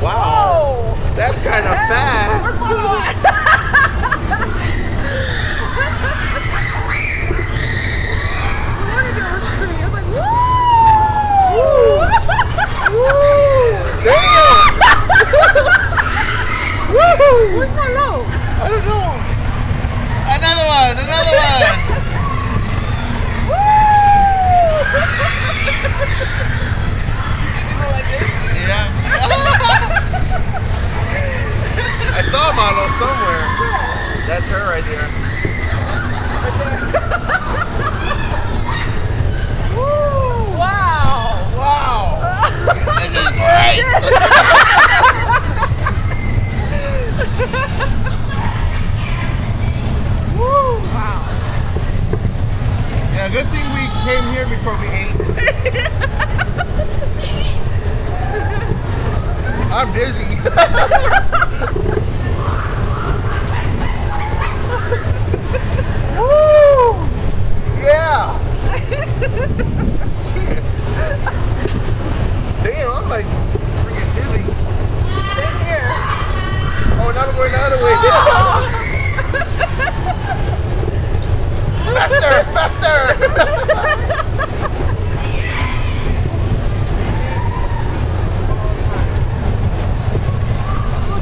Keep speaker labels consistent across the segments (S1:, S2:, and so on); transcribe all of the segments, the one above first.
S1: Wow.
S2: Whoa.
S1: That's kind of fast.
S2: Where's my boy? Where's my low?
S1: I don't know. Another one, another one. Yeah. I saw a model somewhere. That's her right there.
S2: Woo! Wow!
S1: Wow. This is great.
S2: Woo! Wow!
S1: Yeah, good thing we came here before we ate. I'm dizzy. Woo! Yeah. Shit. Damn, I'm like freaking dizzy.
S2: Same here.
S1: Oh, now we're going the other way. Faster, faster.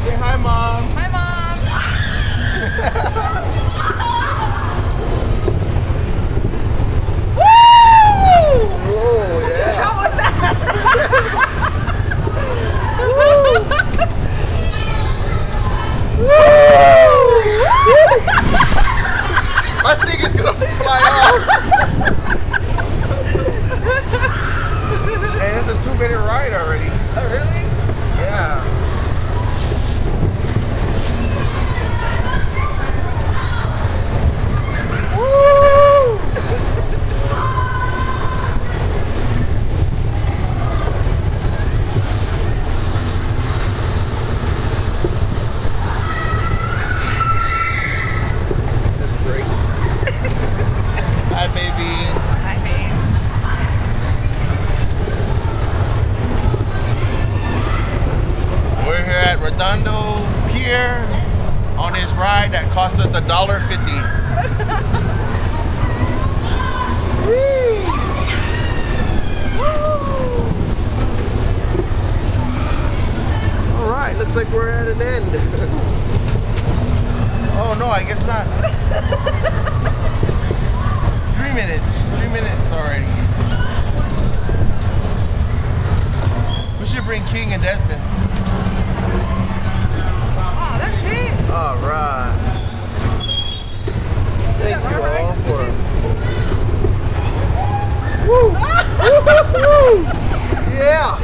S1: Say hi, Mom.
S2: Hi, Mom. Woo!
S1: Oh, yeah.
S2: How was that?
S1: My thing is gonna fly off. And it's a 2-minute ride already.
S2: Oh, really?
S1: Yeah. This is great. Hi, baby.
S2: Hi, babe.
S1: We're here at Redondo Pier on this ride that cost us $1.50. All right, looks like we're at an end. Oh no, I guess not. 3 minutes. 3 minutes already. We should bring King and Desmond.
S2: Oh, that's it.
S1: All right. Thank you all for. Woo! Woo! Yeah.